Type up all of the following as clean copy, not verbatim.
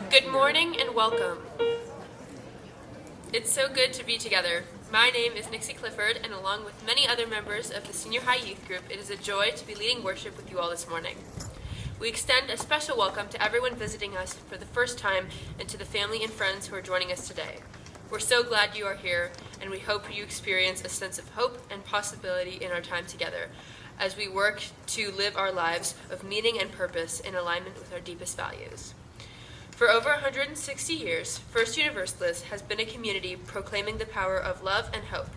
Good morning and welcome. It's so good to be together. My name is Nixie Clifford, and along with many other members of the Senior High Youth Group, it is a joy to be leading worship with you all this morning. We extend a special welcome to everyone visiting us for the first time and to the family and friends who are joining us today. We're so glad you are here, and we hope you experience a sense of hope and possibility in our time together as we work to live our lives of meaning and purpose in alignment with our deepest values. For over 160 years, First Universalist has been a community proclaiming the power of love and hope,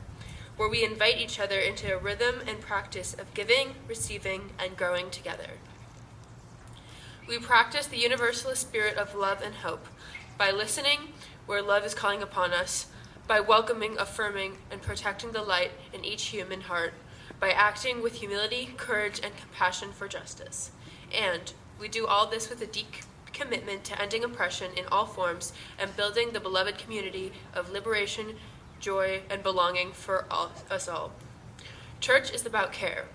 where we invite each other into a rhythm and practice of giving, receiving, and growing together. We practice the universalist spirit of love and hope by listening where love is calling upon us, by welcoming, affirming, and protecting the light in each human heart, by acting with humility, courage, and compassion for justice. And we do all this with a deep commitment to ending oppression in all forms and building the beloved community of liberation, joy, and belonging for us all. Church is about care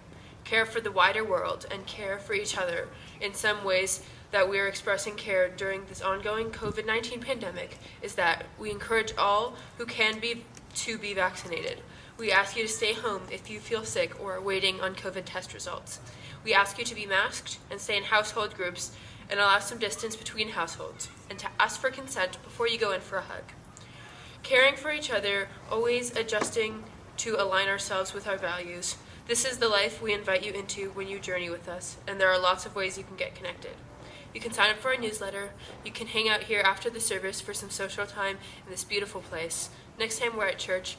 for the wider world, and care for each other. In some ways that we are expressing care during this ongoing COVID-19 pandemic is that we encourage all who can be to be vaccinated. We ask you to stay home if you feel sick or are waiting on COVID test results. We ask you to be masked and stay in household groups and allow some distance between households, and to ask for consent before you go in for a hug. Caring for each other, always adjusting to align ourselves with our values. This is the life we invite you into when you journey with us, and there are lots of ways you can get connected. You can sign up for our newsletter. You can hang out here after the service for some social time in this beautiful place. Next time we're at church,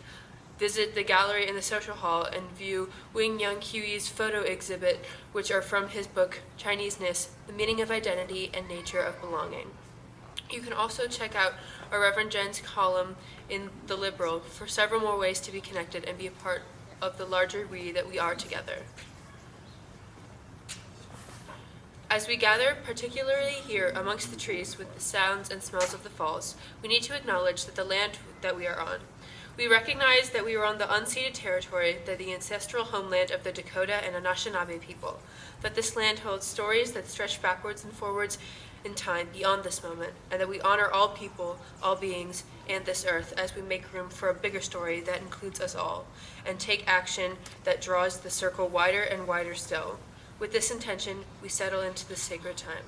visit the gallery in the social hall and view Wing Young Huey's photo exhibit, which are from his book, Chineseness, The Meaning of Identity and Nature of Belonging. You can also check out our Reverend Jen's column in The Liberal for several more ways to be connected and be a part of the larger we that we are together. As we gather, particularly here amongst the trees with the sounds and smells of the falls, we need to acknowledge that the land that we are on. We recognize that we are on the unceded territory, the ancestral homeland of the Dakota and Anishinaabe people, that this land holds stories that stretch backwards and forwards in time beyond this moment, and that we honor all people, all beings, and this earth as we make room for a bigger story that includes us all, and take action that draws the circle wider and wider still. With this intention, we settle into this sacred time.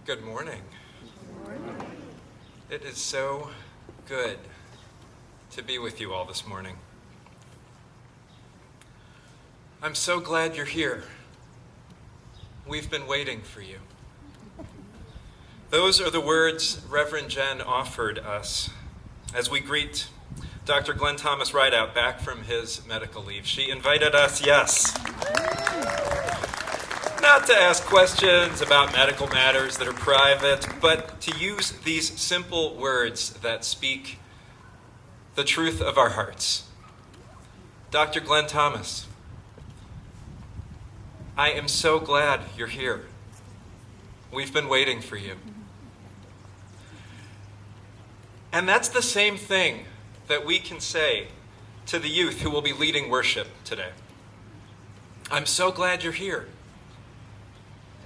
Good morning. It is so good to be with you all this morning. I'm so glad you're here. We've been waiting for you. Those are the words Reverend Jen offered us as we greet Dr. Glenn Thomas Rideout back from his medical leave. She invited us, yes, not to ask questions about medical matters that are private, but to use these simple words that speak the truth of our hearts. Dr. Glenn Thomas, I am so glad you're here. We've been waiting for you. And that's the same thing that we can say to the youth who will be leading worship today. I'm so glad you're here.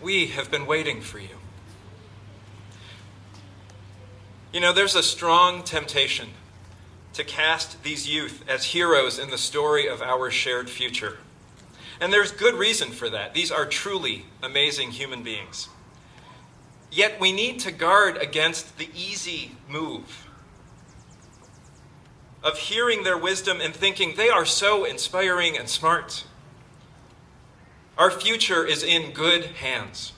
We have been waiting for you. You know, there's a strong temptation to cast these youth as heroes in the story of our shared future. And there's good reason for that. These are truly amazing human beings. Yet we need to guard against the easy move of hearing their wisdom and thinking they are so inspiring and smart. Our future is in good hands.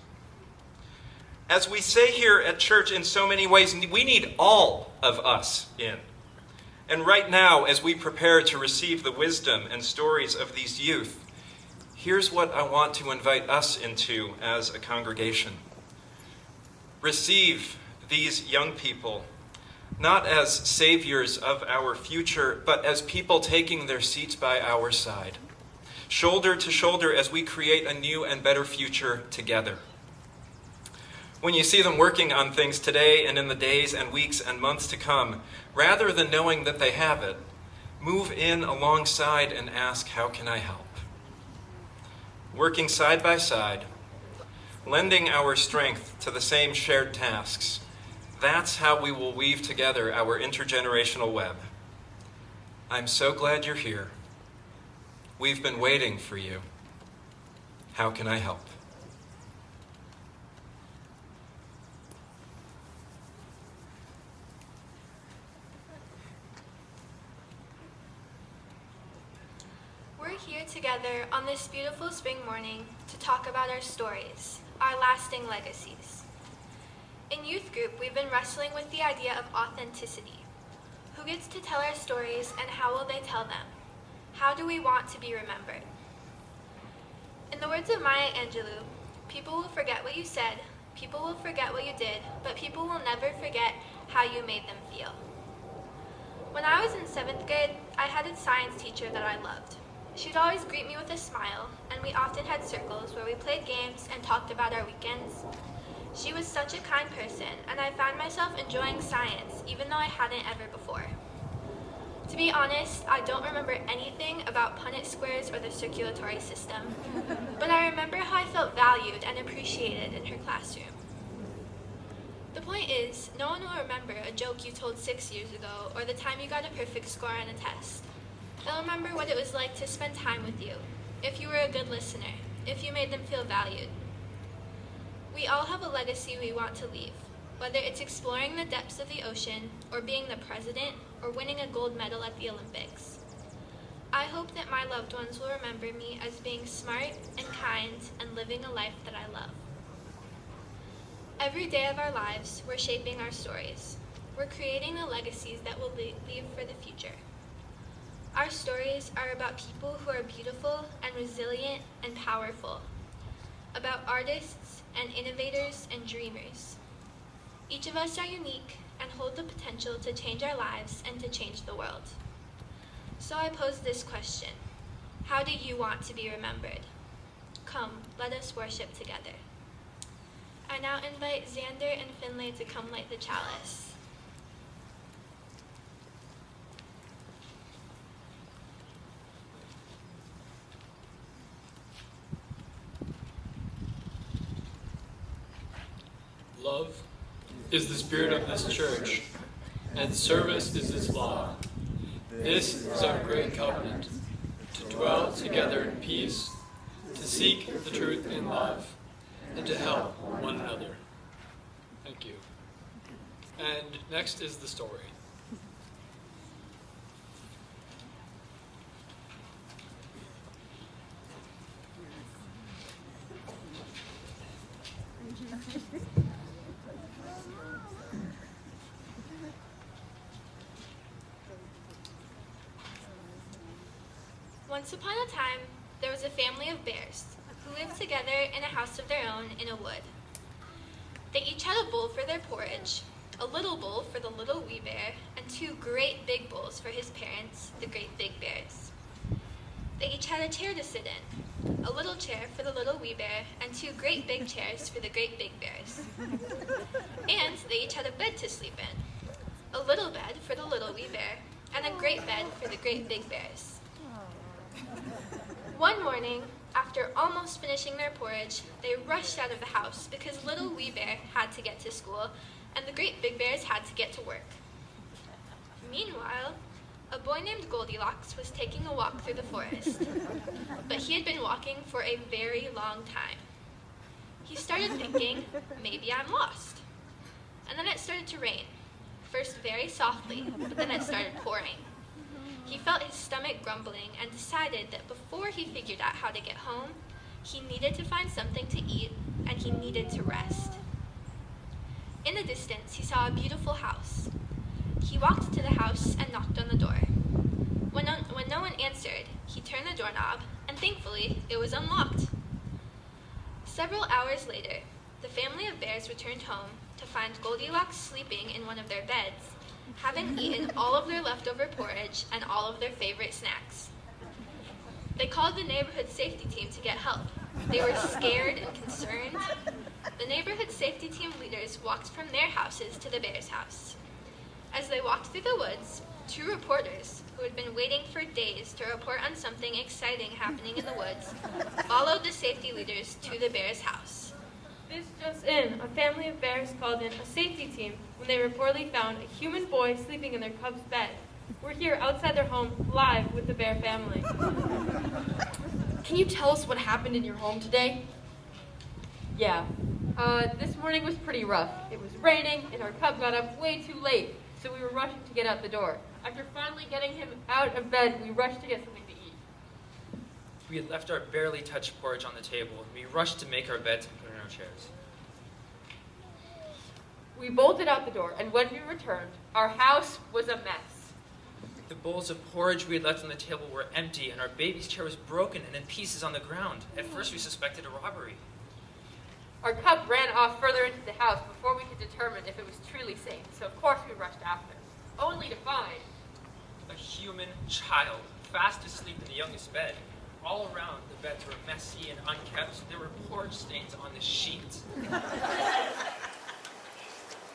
As we say here at church in so many ways, we need all of us in. And right now, as we prepare to receive the wisdom and stories of these youth, here's what I want to invite us into as a congregation. Receive these young people not as saviors of our future, but as people taking their seats by our side, shoulder to shoulder as we create a new and better future together. When you see them working on things today and in the days and weeks and months to come, rather than knowing that they have it, move in alongside and ask, how can I help? Working side by side, lending our strength to the same shared tasks, that's how we will weave together our intergenerational web. I'm so glad you're here. We've been waiting for you. How can I help? We're here together on this beautiful spring morning to talk about our stories, our lasting legacies. In youth group, we've been wrestling with the idea of authenticity. Who gets to tell our stories and how will they tell them? How do we want to be remembered? In the words of Maya Angelou, people will forget what you said, people will forget what you did, but people will never forget how you made them feel. When I was in 7th grade, I had a science teacher that I loved. She'd always greet me with a smile, and we often had circles where we played games and talked about our weekends. She was such a kind person, and I found myself enjoying science, even though I hadn't ever before. To be honest, I don't remember anything about Punnett squares or the circulatory system, but I remember how I felt valued and appreciated in her classroom. The point is, no one will remember a joke you told 6 years ago or the time you got a perfect score on a test. They'll remember what it was like to spend time with you, if you were a good listener, if you made them feel valued. We all have a legacy we want to leave, whether it's exploring the depths of the ocean, or being the president, or winning a gold medal at the Olympics. I hope that my loved ones will remember me as being smart and kind and living a life that I love. Every day of our lives, we're shaping our stories. We're creating the legacies that will leave for the future. Our stories are about people who are beautiful and resilient and powerful, about artists and innovators and dreamers. Each of us are unique and hold the potential to change our lives and to change the world. So I pose this question: how do you want to be remembered? Come, let us worship together. I now invite Xander and Finlay to come light the chalice. Love is the spirit of this church, and service is its law. This is our great covenant, to dwell together in peace, to seek the truth in love, and to help one another. Thank you. And next is the story. Once upon a time, there was a family of bears who lived together in a house of their own in a wood. They each had a bowl for their porridge, a little bowl for the little wee bear, and 2 great big bowls for his parents, the great big bears. They each had a chair to sit in, a little chair for the little wee bear, and 2 great big chairs for the great big bears. And they each had a bed to sleep in, a little bed for the little wee bear, and a great bed for the great big bears. One morning, after almost finishing their porridge, they rushed out of the house because little wee bear had to get to school and the great big bears had to get to work. Meanwhile, a boy named Goldilocks was taking a walk through the forest, but he had been walking for a very long time. He started thinking, maybe I'm lost. And then it started to rain, first very softly, but then it started pouring. He felt his stomach grumbling and decided that before he figured out how to get home, he needed to find something to eat and he needed to rest. In the distance, he saw a beautiful house. He walked to the house and knocked on the door. When no one answered, he turned the doorknob, and thankfully, it was unlocked. Several hours later, the family of bears returned home to find Goldilocks sleeping in one of their beds, having eaten all of their leftover porridge and all of their favorite snacks. They called the neighborhood safety team to get help. They were scared and concerned. The neighborhood safety team leaders walked from their houses to the bear's house. As they walked through the woods, 2 reporters, who had been waiting for days to report on something exciting happening in the woods, followed the safety leaders to the bear's house. This just in, a family of bears called in a safety team when they reportedly found a human boy sleeping in their cub's bed. We're here outside their home, live with the bear family. Can you tell us what happened in your home today? Yeah, this morning was pretty rough. It was raining, and our cub got up way too late, so we were rushing to get out the door. After finally getting him out of bed, we rushed to get something to eat. We had left our barely touched porridge on the table, and we rushed to make our beds and put in our chairs. We bolted out the door, and when we returned, our house was a mess. The bowls of porridge we had left on the table were empty, and our baby's chair was broken and in pieces on the ground. At first we suspected a robbery. Our cub ran off further into the house before we could determine if it was truly safe, so of course we rushed after, only to find A human child, fast asleep in the youngest bed. All around, the beds were messy and unkept. There were porridge stains on the sheets.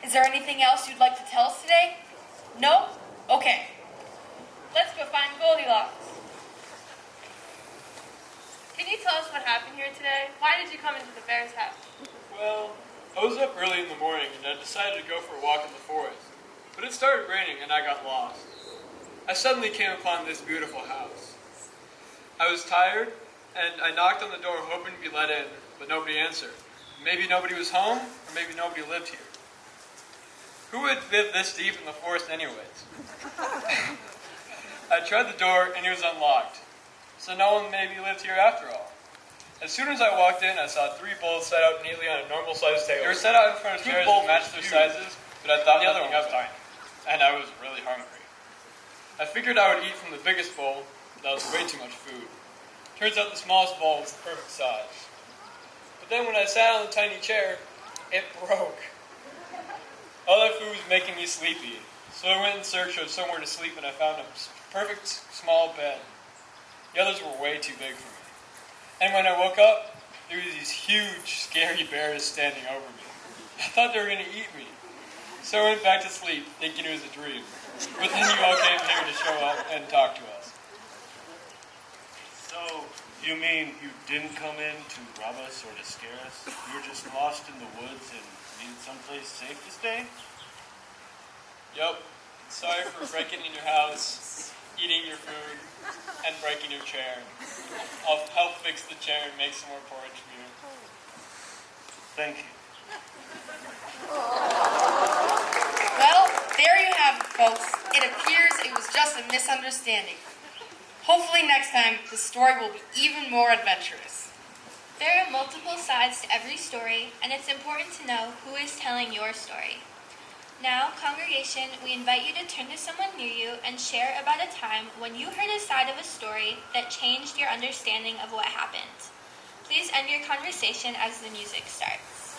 Is there anything else you'd like to tell us today? No? Okay. Let's go find Goldilocks. Can you tell us what happened here today? Why did you come into the bear's house? Well, I was up early in the morning and I decided to go for a walk in the forest. But it started raining and I got lost. I suddenly came upon this beautiful house. I was tired and I knocked on the door hoping to be let in, but nobody answered. Maybe nobody was home, or maybe nobody lived here. Who would live this deep in the forest anyways? I tried the door and it was unlocked, so no one maybe lived here after all. As soon as I walked in, I saw 3 bowls set out neatly on a normal-sized table. They were set out in front of chairs that matched their sizes, but I thought nothing of it, and I was really hungry. I figured I would eat from the biggest bowl, but that was way too much food. Turns out the smallest bowl was the perfect size. But then when I sat on the tiny chair, it broke. All that food was making me sleepy, so I went in search of somewhere to sleep and I found a perfect small bed. The others were way too big for me. And when I woke up, there were these huge, scary bears standing over me. I thought they were going to eat me. So I went back to sleep, thinking it was a dream. But then you all came here to show up and talk to us. So, you mean you didn't come in to rob us or to scare us? You were just lost in the woods and needed someplace safe to stay? Yup. Sorry for breaking in your house, eating your food, and breaking your chair. I'll help fix the chair and make some more porridge for you. Thank you. Well, there you have it, folks. It appears it was just a misunderstanding. Hopefully next time, the story will be even more adventurous. There are multiple sides to every story, and it's important to know who is telling your story. Now, congregation, we invite you to turn to someone near you and share about a time when you heard a side of a story that changed your understanding of what happened. Please end your conversation as the music starts.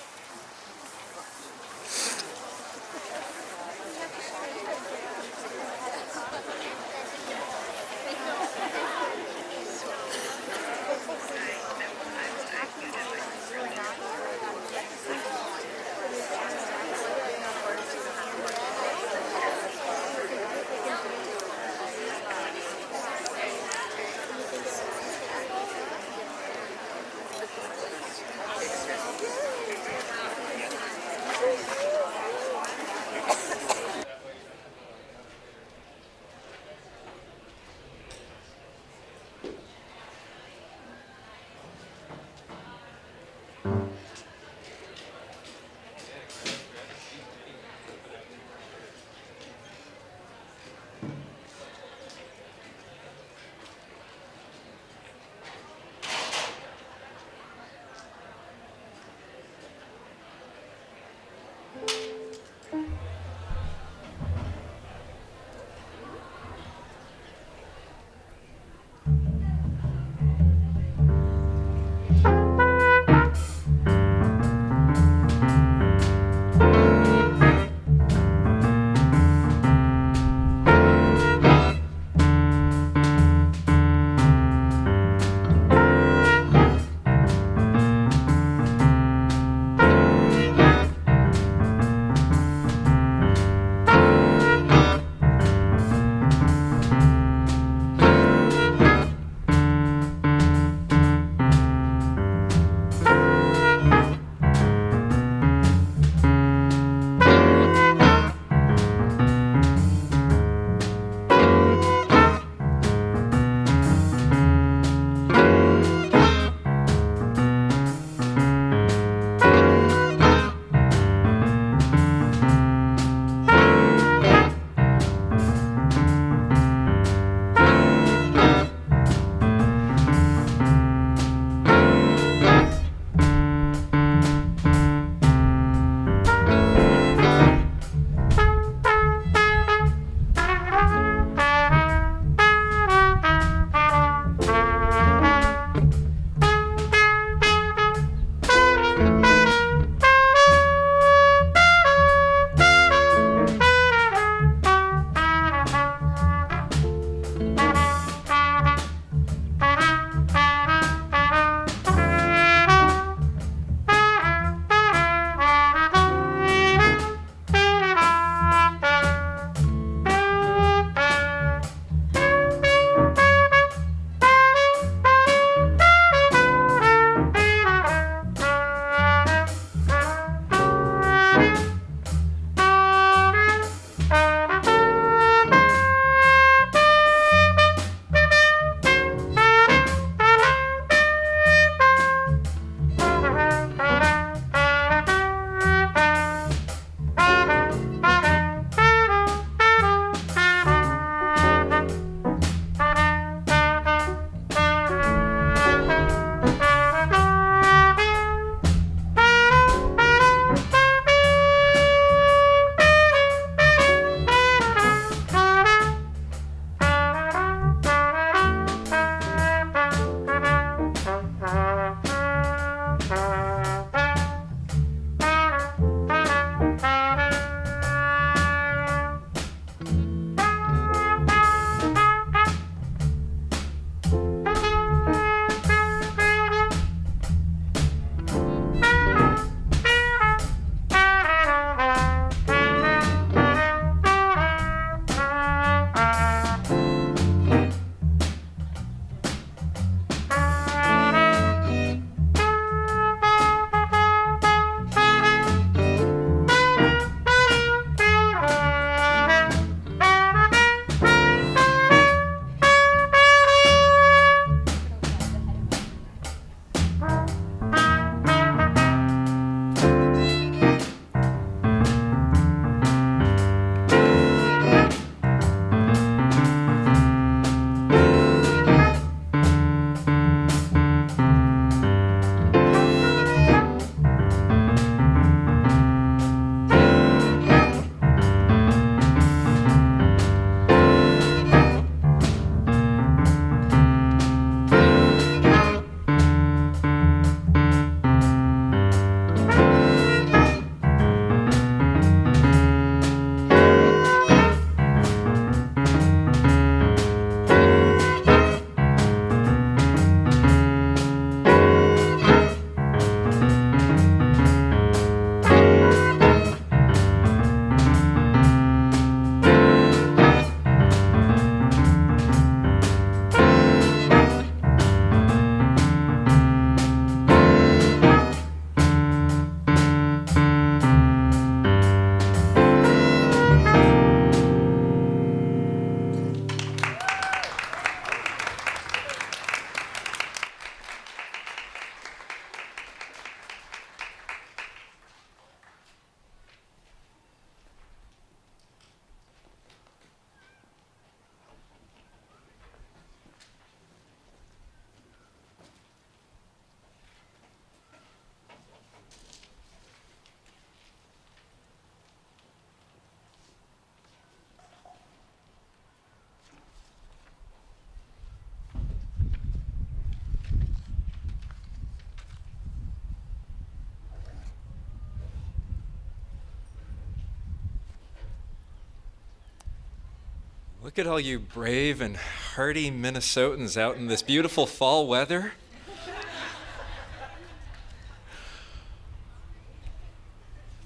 Look at all you brave and hardy Minnesotans out in this beautiful fall weather.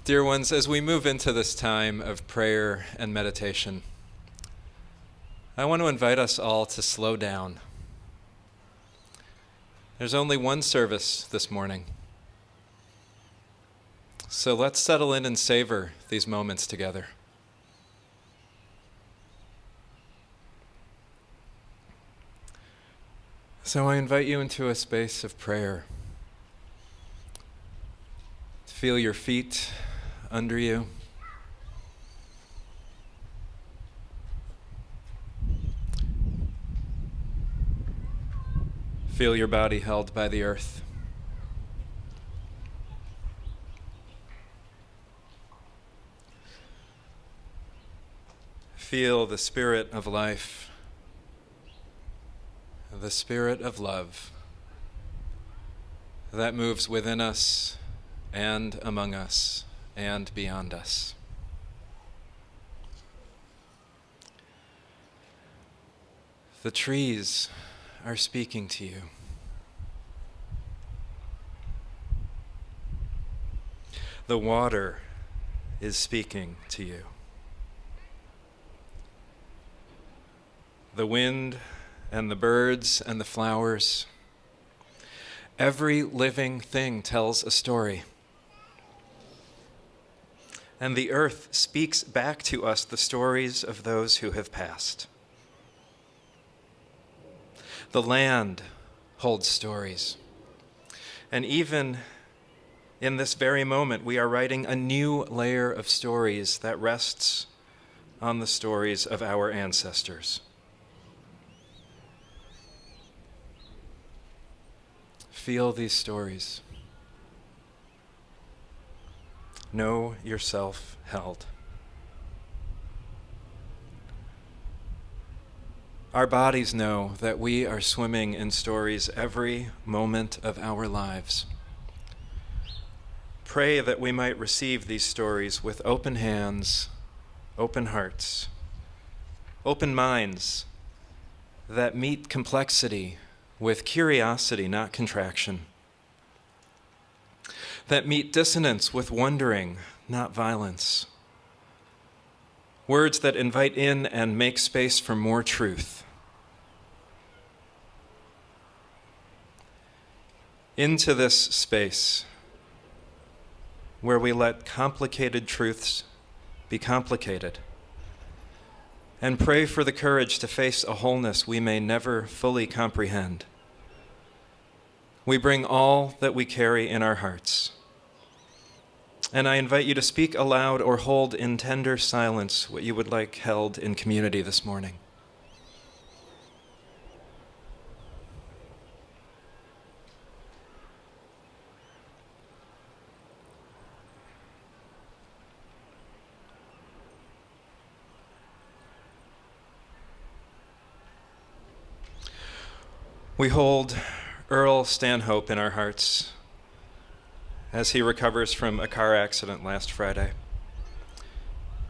Dear ones, as we move into this time of prayer and meditation, I want to invite us all to slow down. There's only one service this morning. So let's settle in and savor these moments together. So I invite you into a space of prayer. Feel your feet under you. Feel your body held by the earth. Feel the spirit of life, the spirit of love that moves within us and among us and beyond us. The trees are speaking to you. The water is speaking to you. The wind and the birds and the flowers, every living thing tells a story. And the earth speaks back to us the stories of those who have passed. The land holds stories. And even in this very moment, we are writing a new layer of stories that rests on the stories of our ancestors. Feel these stories. Know yourself held. Our bodies know that we are swimming in stories every moment of our lives. Pray that we might receive these stories with open hands, open hearts, open minds that meet complexity with curiosity, not contraction, that meet dissonance with wondering, not violence, words that invite in and make space for more truth. Into this space where we let complicated truths be complicated and pray for the courage to face a wholeness we may never fully comprehend. We bring all that we carry in our hearts. And I invite you to speak aloud or hold in tender silence what you would like held in community this morning. We hold Earl Stanhope in our hearts as he recovers from a car accident last Friday.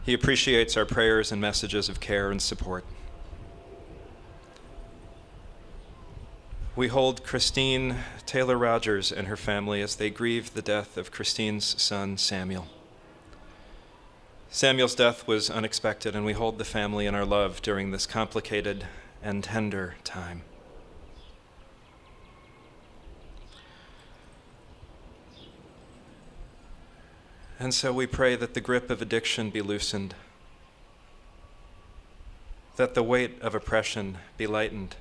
He appreciates our prayers and messages of care and support. We hold Christine Taylor Rogers and her family as they grieve the death of Christine's son, Samuel. Samuel's death was unexpected, and we hold the family in our love during this complicated and tender time. And so we pray that the grip of addiction be loosened, that the weight of oppression be lightened.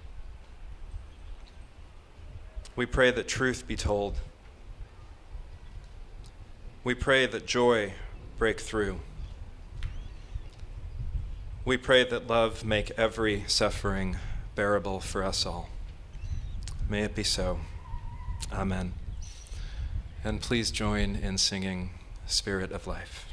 We pray that truth be told. We pray that joy break through. We pray that love make every suffering bearable for us all. May it be so. Amen. And please join in singing Spirit of Life.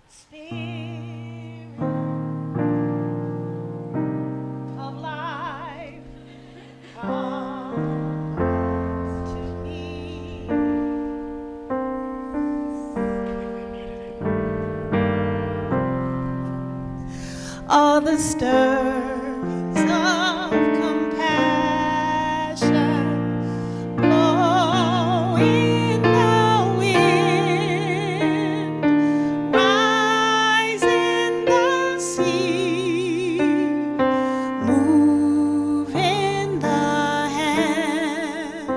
Spirit of life. the stirrings of compassion blow in the wind, rise in the sea, move in the hand,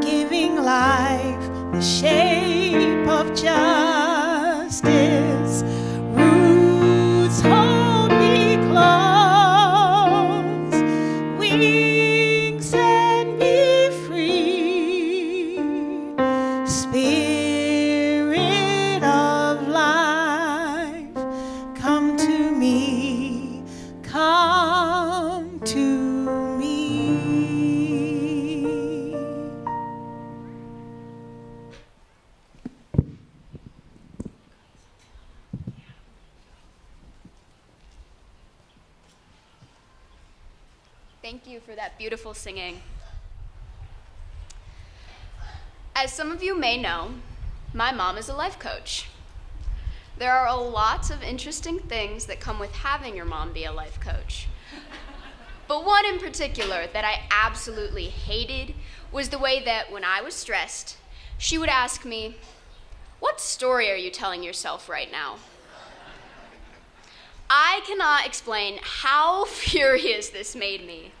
giving life the shape of justice. Roots hold me close, wings set me free. Spirit of life, come to me, come to me. Thank you for that beautiful singing. As some of you may know, my mom is a life coach. There are a lot of interesting things that come with having your mom be a life coach. But one in particular that I absolutely hated was the way that when I was stressed, she would ask me, "What story are you telling yourself right now?" I cannot explain how furious this made me.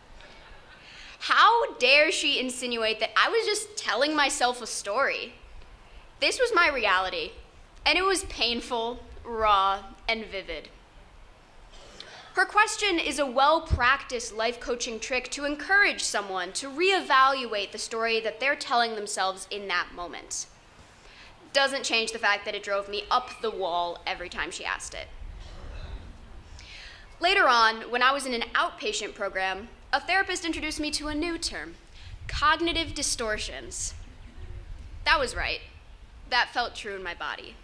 How dare she insinuate that I was just telling myself a story? This was my reality, and it was painful, raw, and vivid. Her question is a well-practiced life coaching trick to encourage someone to reevaluate the story that they're telling themselves in that moment. Doesn't change the fact that it drove me up the wall every time she asked it. Later on, when I was in an outpatient program, a therapist introduced me to a new term, cognitive distortions. That was right. That felt true in my body.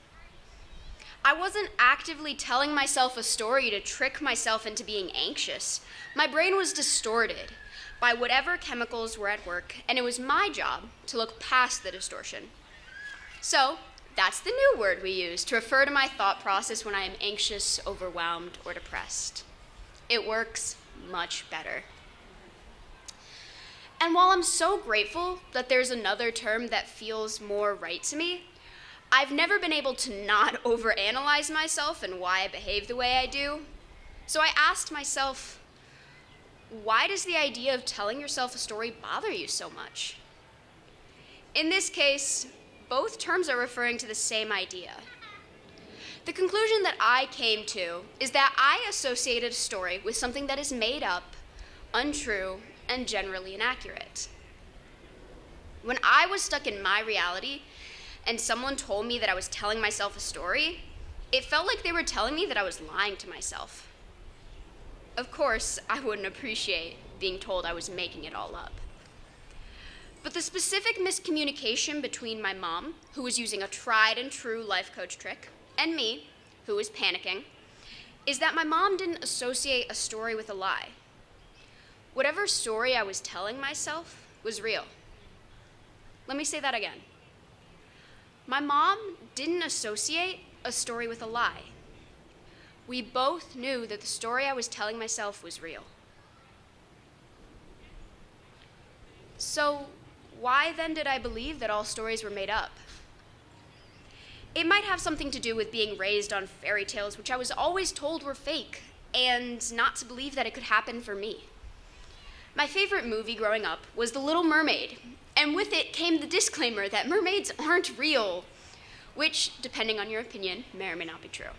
I wasn't actively telling myself a story to trick myself into being anxious. My brain was distorted by whatever chemicals were at work, and it was my job to look past the distortion. So, that's the new word we use to refer to my thought process when I am anxious, overwhelmed, or depressed. It works much better. And while I'm so grateful that there's another term that feels more right to me, I've never been able to not overanalyze myself and why I behave the way I do. So I asked myself, why does the idea of telling yourself a story bother you so much? In this case, both terms are referring to the same idea. The conclusion that I came to is that I associated a story with something that is made up, untrue, and generally inaccurate. When I was stuck in my reality and someone told me that I was telling myself a story, it felt like they were telling me that I was lying to myself. Of course, I wouldn't appreciate being told I was making it all up. But the specific miscommunication between my mom, who was using a tried and true life coach trick, and me, who was panicking, is that my mom didn't associate a story with a lie. Whatever story I was telling myself was real. Let me say that again. My mom didn't associate a story with a lie. We both knew that the story I was telling myself was real. So, why then did I believe that all stories were made up? It might have something to do with being raised on fairy tales, which I was always told were fake, and not to believe that it could happen for me. My favorite movie growing up was The Little Mermaid, and with it came the disclaimer that mermaids aren't real, which, depending on your opinion, may or may not be true.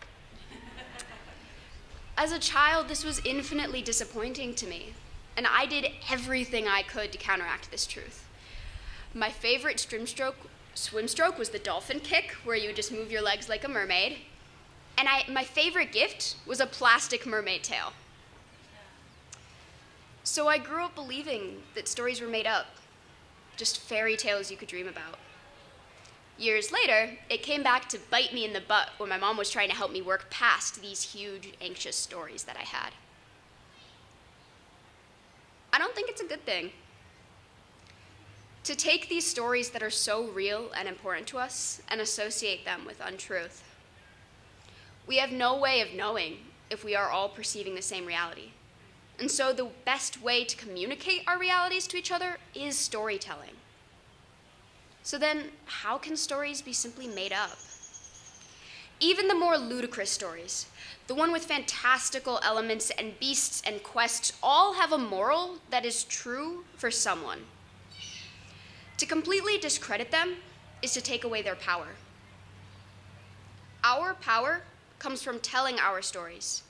As a child, this was infinitely disappointing to me, and I did everything I could to counteract this truth. My favorite swim stroke was the dolphin kick, where you would just move your legs like a mermaid, and my favorite gift was a plastic mermaid tail. So I grew up believing that stories were made up, just fairy tales you could dream about. Years later, it came back to bite me in the butt when my mom was trying to help me work past these huge, anxious stories that I had. I don't think it's a good thing. To take these stories that are so real and important to us and associate them with untruth. We have no way of knowing if we are all perceiving the same reality. And so the best way to communicate our realities to each other is storytelling. So then, how can stories be simply made up? Even the more ludicrous stories, the one with fantastical elements and beasts and quests, all have a moral that is true for someone. To completely discredit them is to take away their power. Our power comes from telling our stories,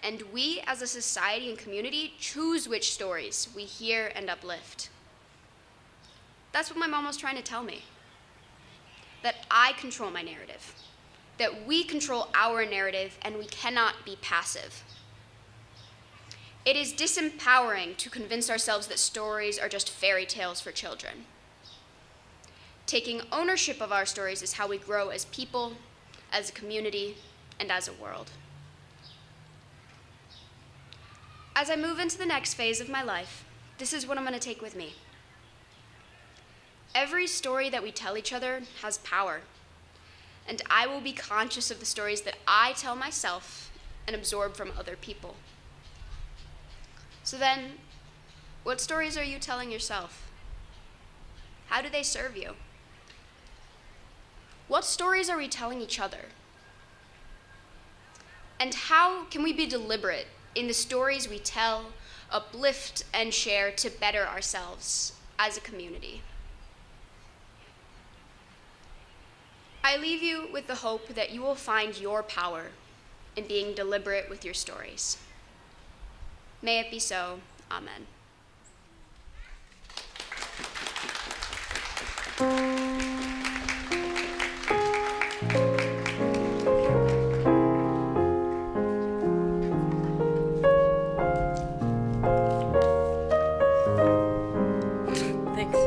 and we as a society and community choose which stories we hear and uplift. That's what my mom was trying to tell me. That I control my narrative. That we control our narrative and we cannot be passive. It is disempowering to convince ourselves that stories are just fairy tales for children. Taking ownership of our stories is how we grow as people, as a community, and as a world. As I move into the next phase of my life, this is what I'm going to take with me. Every story that we tell each other has power, and I will be conscious of the stories that I tell myself and absorb from other people. So then, what stories are you telling yourself? How do they serve you? What stories are we telling each other? And how can we be deliberate in the stories we tell, uplift, and share to better ourselves as a community? I leave you with the hope that you will find your power in being deliberate with your stories. May it be so. Amen. Thanks.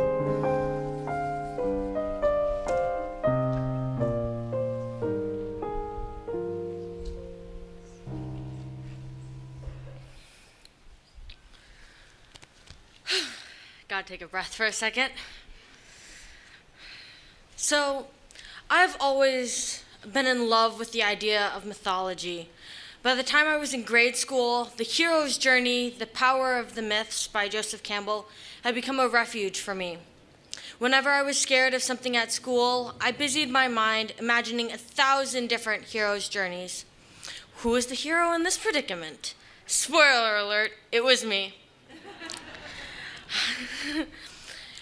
Gotta take a breath for a second. So, I've always been in love with the idea of mythology. By the time I was in grade school, The Hero's Journey, The Power of the Myths by Joseph Campbell had become a refuge for me. Whenever I was scared of something at school, I busied my mind imagining 1,000 different heroes' journeys. Who was the hero in this predicament? Spoiler alert, it was me.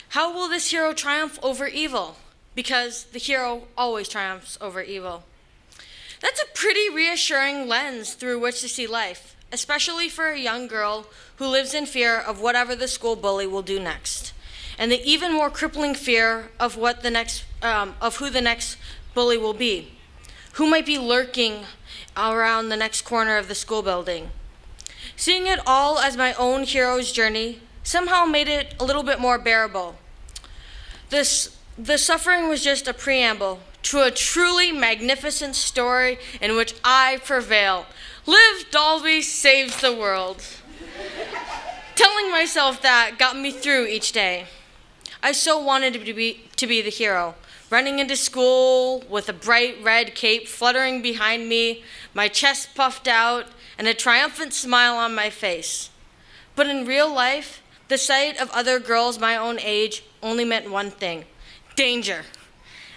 How will this hero triumph over evil? Because the hero always triumphs over evil. That's a pretty reassuring lens through which to see life, especially for a young girl who lives in fear of whatever the school bully will do next, and the even more crippling fear of who the next bully will be, who might be lurking around the next corner of the school building. Seeing it all as my own hero's journey somehow made it a little bit more bearable. The suffering was just a preamble to a truly magnificent story in which I prevail. Liv Dalby saves the world. Telling myself that got me through each day. I so wanted to be the hero, running into school with a bright red cape fluttering behind me, my chest puffed out, and a triumphant smile on my face. But in real life, the sight of other girls my own age only meant one thing: danger.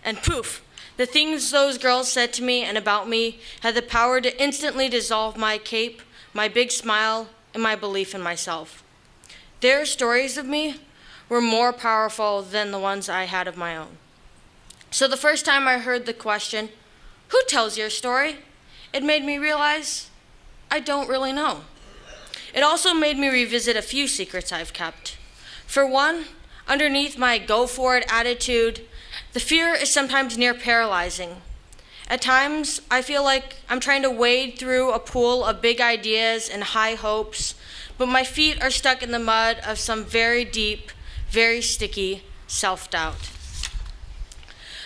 And poof, the things those girls said to me and about me had the power to instantly dissolve my cape, my big smile, and my belief in myself. Their stories of me were more powerful than the ones I had of my own. So the first time I heard the question, "Who tells your story?" it made me realize I don't really know. It also made me revisit a few secrets I've kept. For one, underneath my go-for-it attitude, the fear is sometimes near paralyzing. At times, I feel like I'm trying to wade through a pool of big ideas and high hopes, but my feet are stuck in the mud of some very deep, very sticky self-doubt.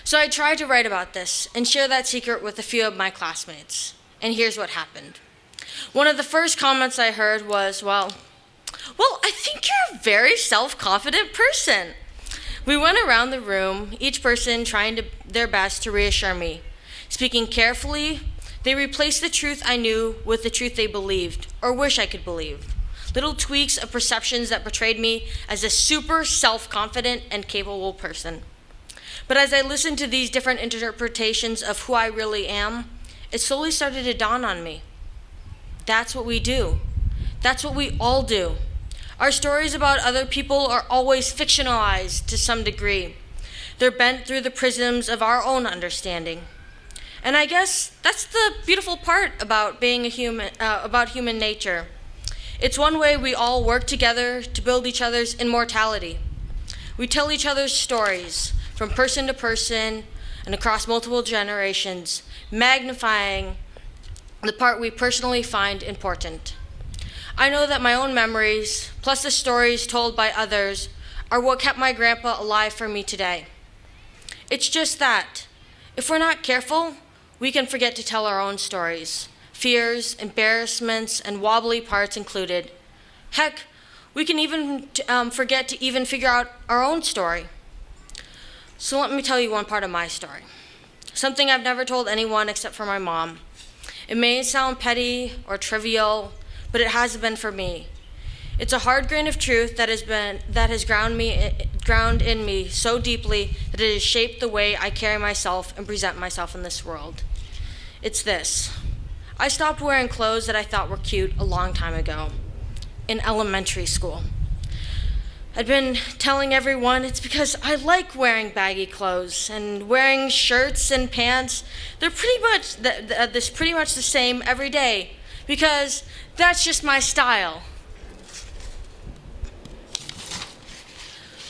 So I tried to write about this and share that secret with a few of my classmates. And here's what happened. One of the first comments I heard was, well, I think you're a very self-confident person. We went around the room, each person trying their best to reassure me, speaking carefully, They replaced the truth I knew with the truth they believed, or wish I could believe. Little tweaks of perceptions that portrayed me as a super self-confident and capable person. But as I listened to these different interpretations of who I really am, it slowly started to dawn on me. That's what we do. That's what we all do. Our stories about other people are always fictionalized to some degree. They're bent through the prisms of our own understanding. And I guess that's the beautiful part about being a human, about human nature. It's one way we all work together to build each other's immortality. We tell each other's stories from person to person and across multiple generations, magnifying the part we personally find important. I know that my own memories, plus the stories told by others, are what kept my grandpa alive for me today. It's just that, if we're not careful, we can forget to tell our own stories, fears, embarrassments, and wobbly parts included. Heck, we can even forget to even figure out our own story. So let me tell you one part of my story. Something I've never told anyone except for my mom. It may sound petty or trivial, but it hasn't been for me. It's a hard grain of truth that has ground in me so deeply that it has shaped the way I carry myself and present myself in this world. It's this. I stopped wearing clothes that I thought were cute a long time ago, in elementary school. I'd been telling everyone it's because I like wearing baggy clothes and wearing shirts and pants. They're pretty much the same every day because that's just my style.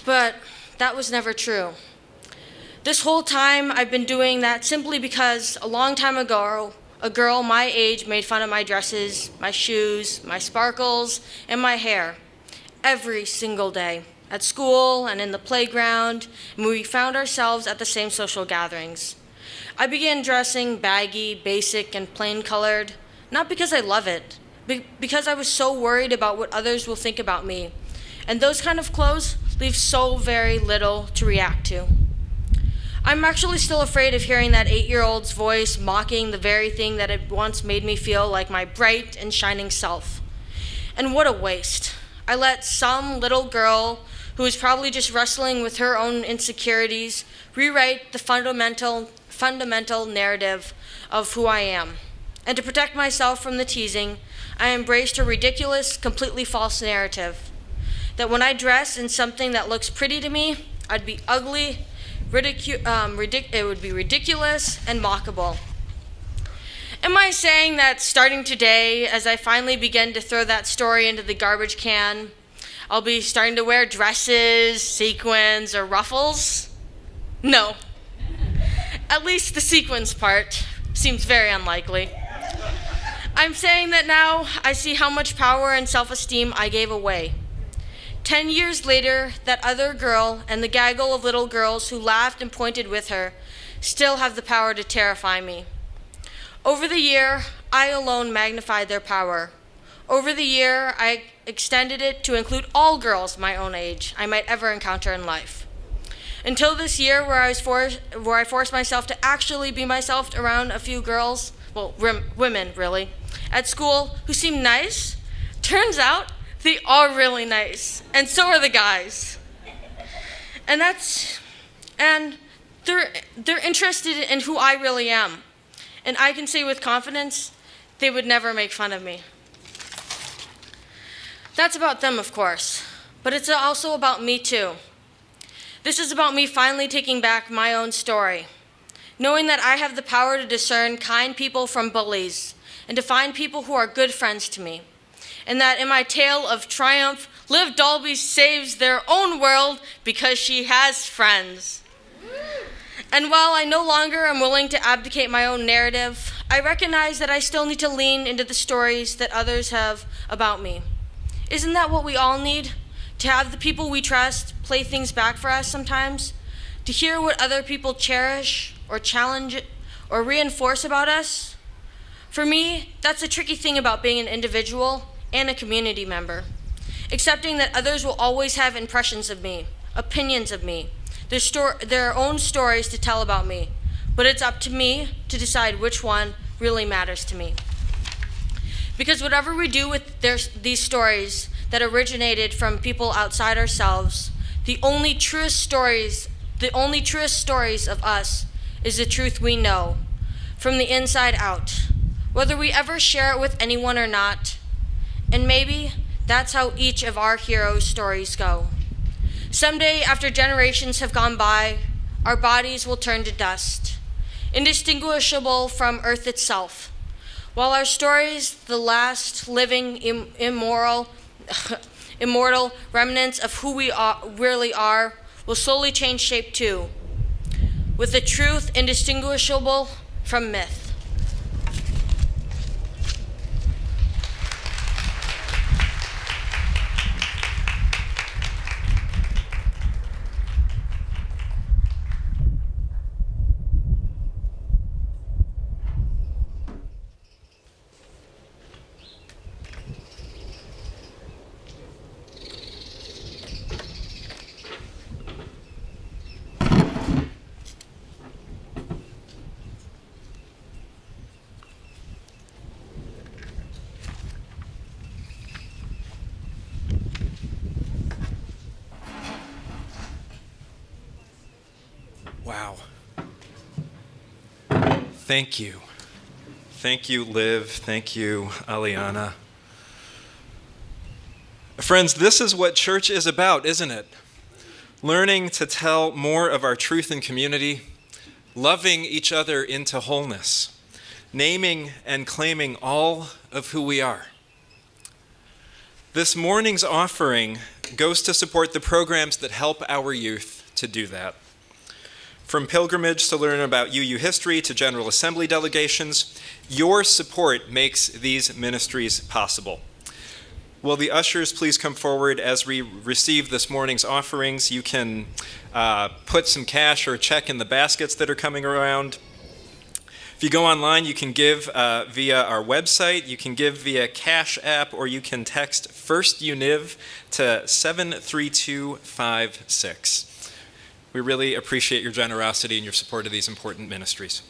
But that was never true. This whole time I've been doing that simply because a long time ago, a girl my age made fun of my dresses, my shoes, my sparkles, and my hair every single day at school and in the playground, and we found ourselves at the same social gatherings. I began dressing baggy, basic, and plain colored, not because I love it, but because I was so worried about what others will think about me. And those kind of clothes leave so very little to react to. I'm actually still afraid of hearing that 8-year-old's voice mocking the very thing that had once made me feel like my bright and shining self. And what a waste. I let some little girl who was probably just wrestling with her own insecurities rewrite the fundamental narrative of who I am. And to protect myself from the teasing, I embraced her ridiculous, completely false narrative. That when I dress in something that looks pretty to me, I'd be ugly, it would be ridiculous and mockable. Am I saying that starting today, as I finally begin to throw that story into the garbage can, I'll be starting to wear dresses, sequins, or ruffles? No. At least the sequins part seems very unlikely. I'm saying that now I see how much power and self-esteem I gave away. 10 years later, that other girl and the gaggle of little girls who laughed and pointed with her still have the power to terrify me. Over the year, I alone magnified their power. Over the year, I extended it to include all girls my own age I might ever encounter in life. Until this year, where I forced myself to actually be myself around a few girls, well, women really, at school who seemed nice. Turns out they are really nice, and so are the guys. And they're interested in who I really am. And I can say with confidence, they would never make fun of me. That's about them, of course, but it's also about me too. This is about me finally taking back my own story, knowing that I have the power to discern kind people from bullies and to find people who are good friends to me. And that in my tale of triumph, Liv Dalby saves their own world because she has friends. And while I no longer am willing to abdicate my own narrative, I recognize that I still need to lean into the stories that others have about me. Isn't that what we all need? To have the people we trust play things back for us sometimes? To hear what other people cherish or challenge or reinforce about us? For me, that's the tricky thing about being an individual and a community member. Accepting that others will always have impressions of me, opinions of me, their own stories to tell about me, but it's up to me to decide which one really matters to me. Because whatever we do with these stories that originated from people outside ourselves, the only truest stories of us is the truth we know, from the inside out, whether we ever share it with anyone or not. And maybe that's how each of our heroes' stories go. Someday, after generations have gone by, our bodies will turn to dust, indistinguishable from Earth itself, while our stories, the last living immortal remnants of who we really are, will slowly change shape too, with a truth indistinguishable from myth. Wow. Thank you. Thank you, Liv. Thank you, Aliana. Friends, this is what church is about, isn't it? Learning to tell more of our truth in community, loving each other into wholeness, naming and claiming all of who we are. This morning's offering goes to support the programs that help our youth to do that. From pilgrimage to learn about UU history to General Assembly delegations, your support makes these ministries possible. Will the ushers please come forward as we receive this morning's offerings? You can put some cash or a check in the baskets that are coming around. If you go online, you can give via our website, you can give via Cash App, or you can text First Univ to 73256. We really appreciate your generosity and your support of these important ministries.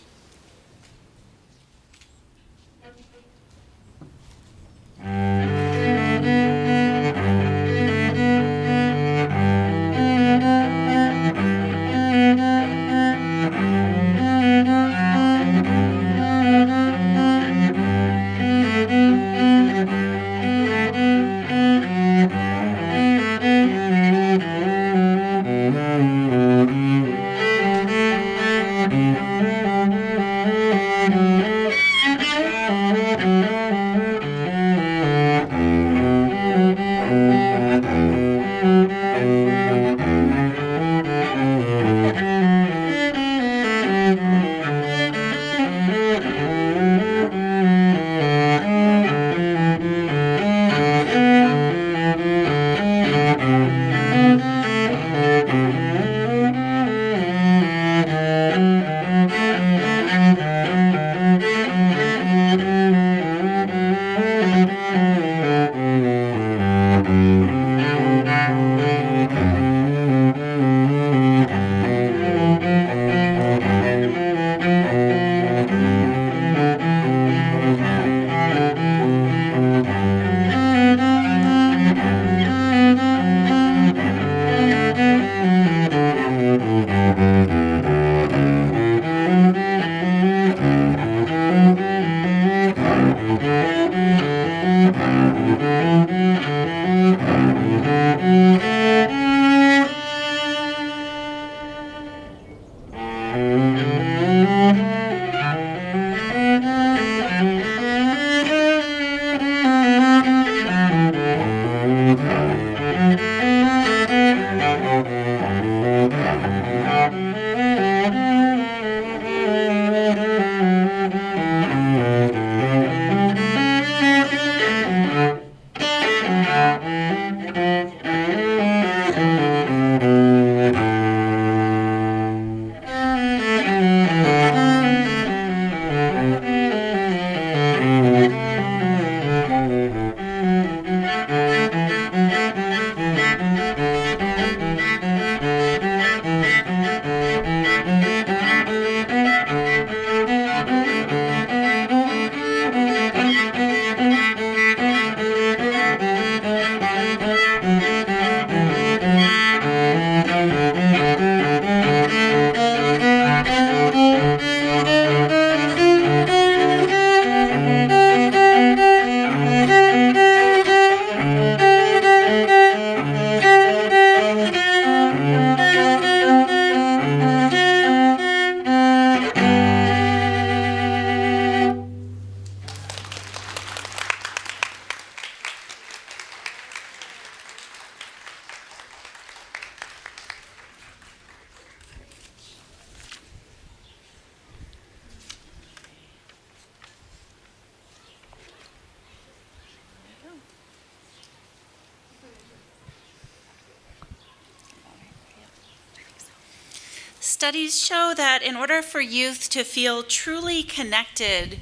Studies show that in order for youth to feel truly connected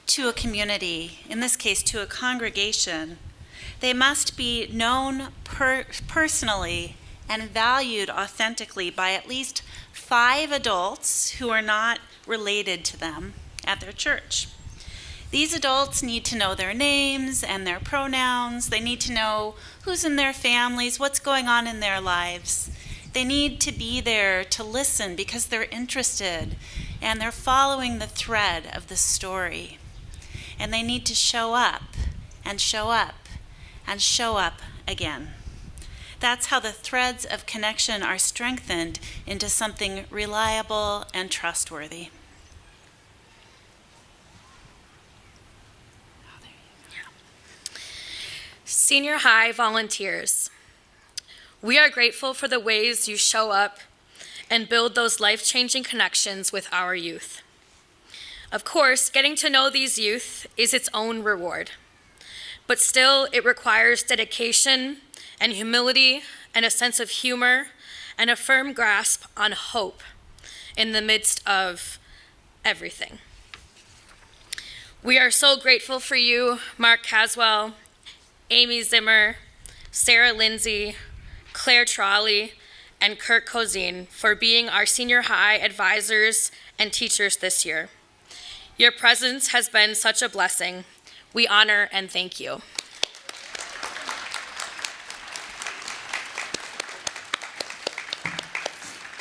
to a community, in this case to a congregation, they must be known personally and valued authentically by at least 5 adults who are not related to them at their church. These adults need to know their names and their pronouns. They need to know who's in their families, what's going on in their lives. They need to be there to listen because they're interested and they're following the thread of the story. And they need to show up and show up and show up again. That's how the threads of connection are strengthened into something reliable and trustworthy. Senior High volunteers, we are grateful for the ways you show up and build those life-changing connections with our youth. Of course, getting to know these youth is its own reward, but still it requires dedication and humility and a sense of humor and a firm grasp on hope in the midst of everything. We are so grateful for you, Mark Caswell, Amy Zimmer, Sarah Lindsay, Claire Trolley, and Kurt Cozine for being our senior high advisors and teachers this year. Your presence has been such a blessing. We honor and thank you.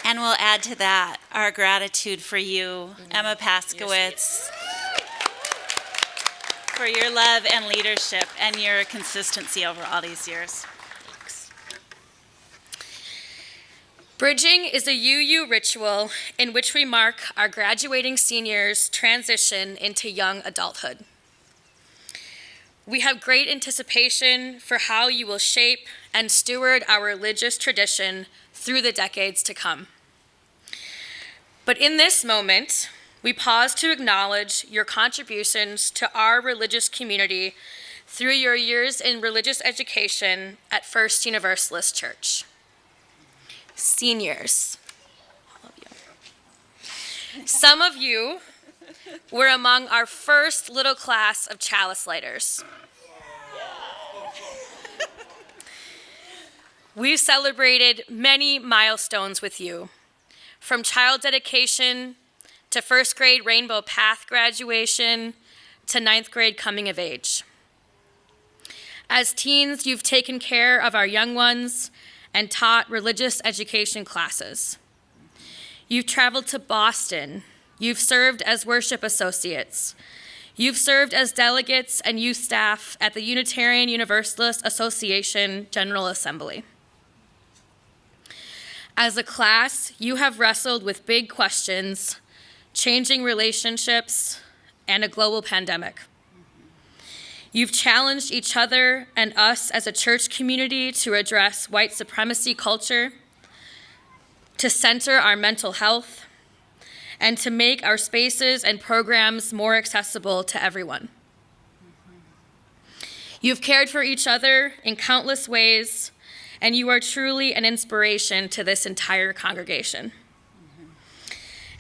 And we'll add to that our gratitude for you, Emma Paskowitz, for your love and leadership and your consistency over all these years. Bridging is a UU ritual in which we mark our graduating seniors' transition into young adulthood. We have great anticipation for how you will shape and steward our religious tradition through the decades to come. But in this moment, we pause to acknowledge your contributions to our religious community through your years in religious education at First Universalist Church. Seniors, all of you. Some of you were among our first little class of chalice lighters. We've celebrated many milestones with you, from child dedication to first grade Rainbow Path graduation to 9th grade coming of age. As teens, you've taken care of our young ones and taught religious education classes. You've traveled to Boston. You've served as worship associates. You've served as delegates and youth staff at the Unitarian Universalist Association General Assembly. As a class, you have wrestled with big questions, changing relationships, and a global pandemic. You've challenged each other and us as a church community to address white supremacy culture, to center our mental health, and to make our spaces and programs more accessible to everyone. You've cared for each other in countless ways, and you are truly an inspiration to this entire congregation.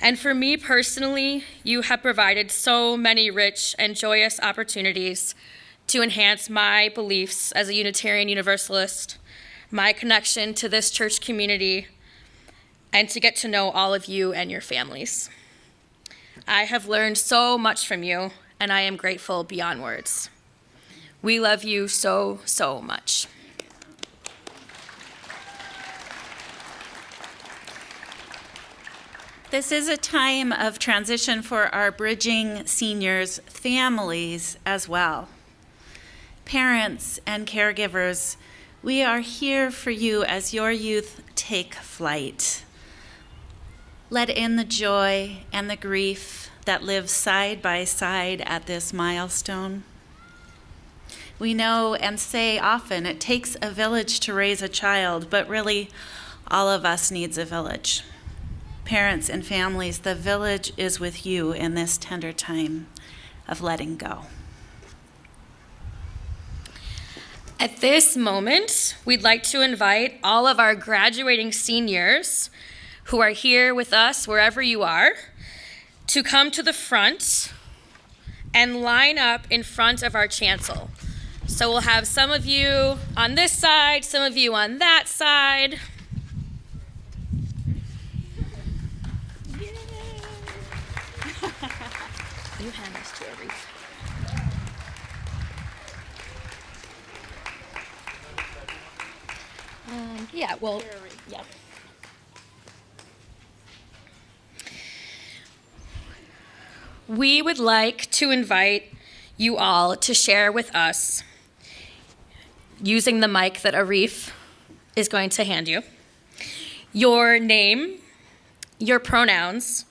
And for me personally, you have provided so many rich and joyous opportunities to enhance my beliefs as a Unitarian Universalist, my connection to this church community, and to get to know all of you and your families. I have learned so much from you, and I am grateful beyond words. We love you so, so much. This is a time of transition for our bridging seniors' families as well. Parents and caregivers, we are here for you as your youth take flight. Let in the joy and the grief that live side by side at this milestone. We know and say often it takes a village to raise a child, but really all of us needs a village. Parents and families, the village is with you in this tender time of letting go. At this moment, we'd like to invite all of our graduating seniors who are here with us, wherever you are, to come to the front and line up in front of our chancel. So we'll have some of you on this side, some of you on that side. You hand this to Aretha. Yeah. We would like to invite you all to share with us, using the mic that Arif is going to hand you, your name, your pronouns,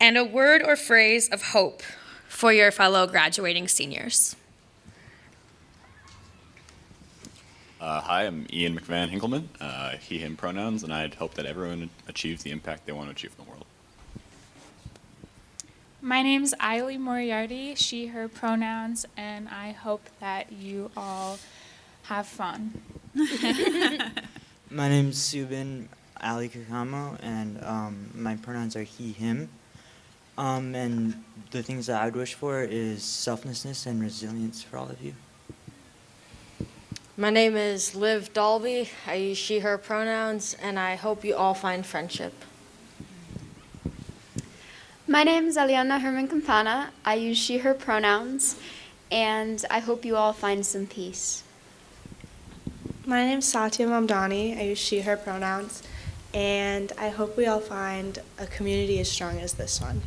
and a word or phrase of hope for your fellow graduating seniors. Hi, I'm Ian McMahon Hinkleman, he, him pronouns, and I'd hope that everyone achieves the impact they want to achieve in the world. My name's Ailey Moriarty, she, her pronouns, and I hope that you all have fun. My name's Subin Ali Kakamo, and my pronouns are he, him. And the things that I would wish for is selflessness and resilience for all of you. My name is Liv Dalby. I use she, her pronouns, and I hope you all find friendship. My name is Aliana Herman Campana. I use she, her pronouns, and I hope you all find some peace. My name is Satya Mamdani. I use she, her pronouns, and I hope we all find a community as strong as this one.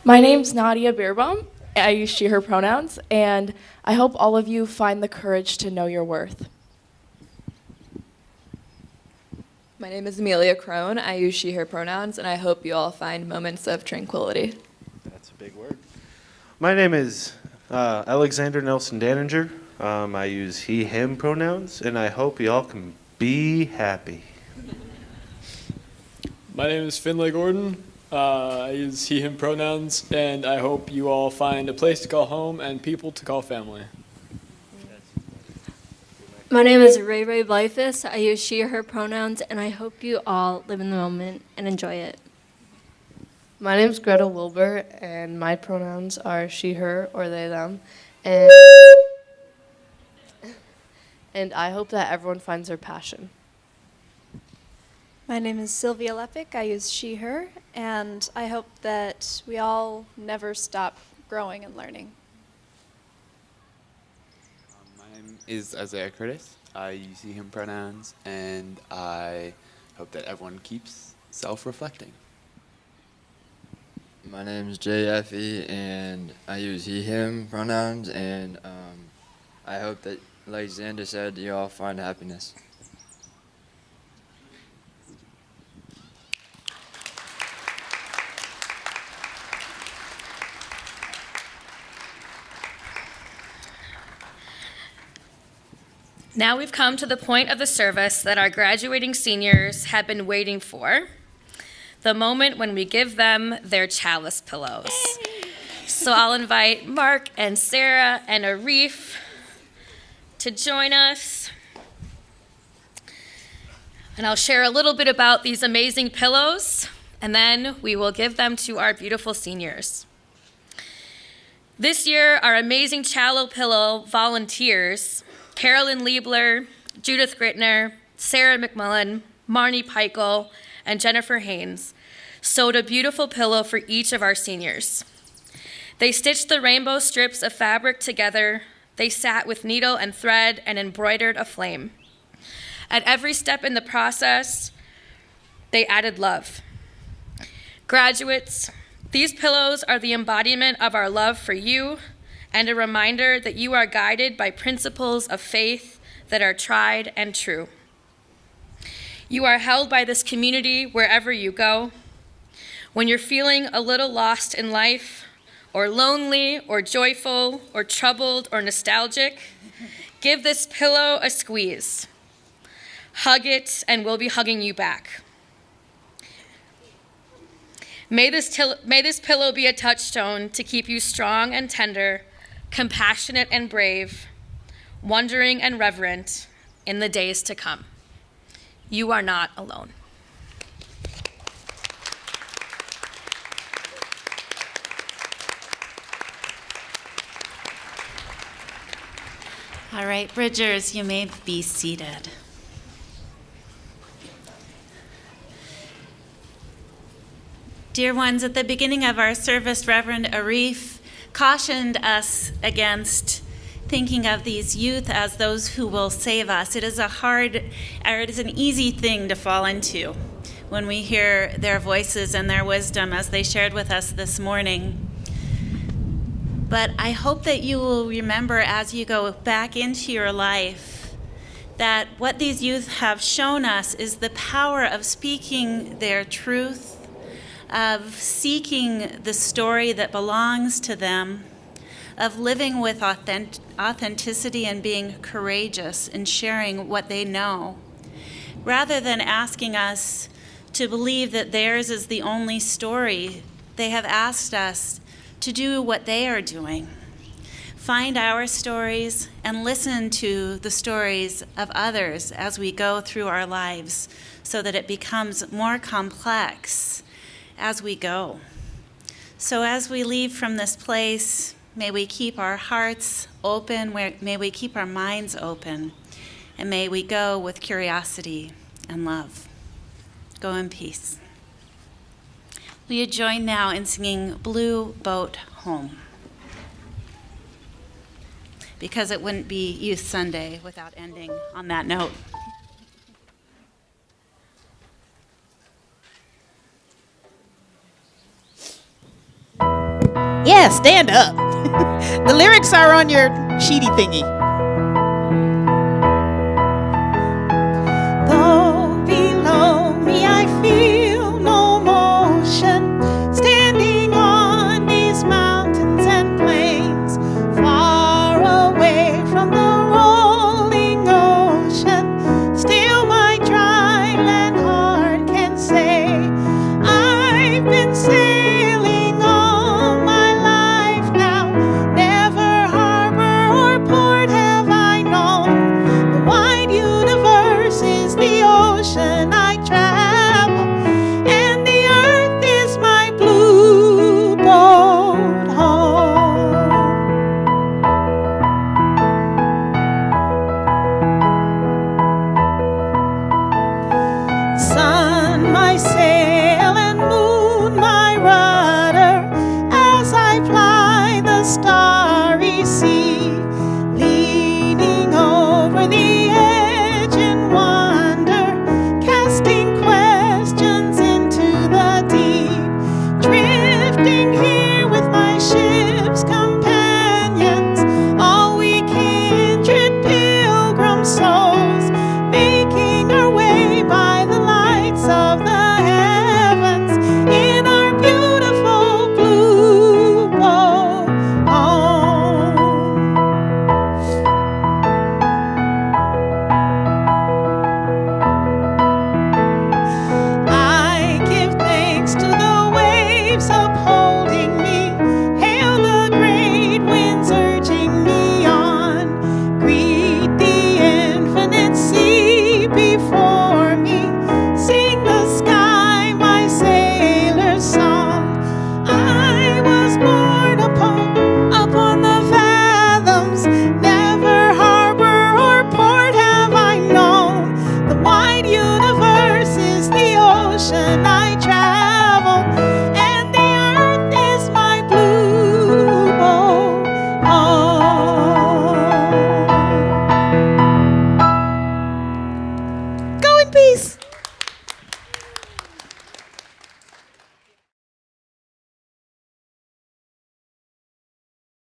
My name's Nadia Beerbaum. I use she, her pronouns, and I hope all of you find the courage to know your worth. My name is Amelia Crone. I use she, her pronouns, and I hope you all find moments of tranquility. That's a big word. My name is Alexander Nelson Daninger. I use he, him pronouns, and I hope you all can be happy. My name is Finlay Gordon. I use he, him pronouns, and I hope you all find a place to call home and people to call family. My name is Ray Ray Blyfus. I use she, her pronouns, and I hope you all live in the moment and enjoy it. My name's Greta Wilbur, and my pronouns are she, her, or they, them. And I hope that everyone finds their passion. My name is Sylvia Lepic. I use she, her, and I hope that we all never stop growing and learning. My name is Isaiah Curtis. I use he, him pronouns, and I hope that everyone keeps self-reflecting. My name is JFE, and I use he, him pronouns, and I hope that, like Xander said, you all find happiness. Now we've come to the point of the service that our graduating seniors have been waiting for, the moment when we give them their chalice pillows. So I'll invite Mark and Sarah and Arif to join us. And I'll share a little bit about these amazing pillows, and then we will give them to our beautiful seniors. This year, our amazing Chalo Pillow volunteers, Carolyn Liebler, Judith Gritner, Sarah McMullen, Marnie Peichel, and Jennifer Haynes, sewed a beautiful pillow for each of our seniors. They stitched the rainbow strips of fabric together. They sat with needle and thread and embroidered a flame. At every step in the process, they added love. Graduates, these pillows are the embodiment of our love for you and a reminder that you are guided by principles of faith that are tried and true. You are held by this community wherever you go. When you're feeling a little lost in life, or lonely, or joyful, or troubled, or nostalgic, give this pillow a squeeze. Hug it, and we'll be hugging you back. May this pillow be a touchstone to keep you strong and tender, compassionate and brave, wondering and reverent in the days to come. You are not alone. All right, Bridgers, you may be seated. Dear ones, at the beginning of our service, Reverend Arif cautioned us against thinking of these youth as those who will save us. It is an easy thing to fall into when we hear their voices and their wisdom as they shared with us this morning. But I hope that you will remember as you go back into your life that what these youth have shown us is the power of speaking their truth, of seeking the story that belongs to them, of living with authenticity and being courageous in sharing what they know, rather than asking us to believe that theirs is the only story. They have asked us to do what they are doing. Find our stories and listen to the stories of others as we go through our lives so that it becomes more complex as we go. So as we leave from this place, may we keep our hearts open, may we keep our minds open, and may we go with curiosity and love. Go in peace. Will you join now in singing Blue Boat Home? Because it wouldn't be Youth Sunday without ending on that note. Yeah, stand up. The lyrics are on your sheety thingy.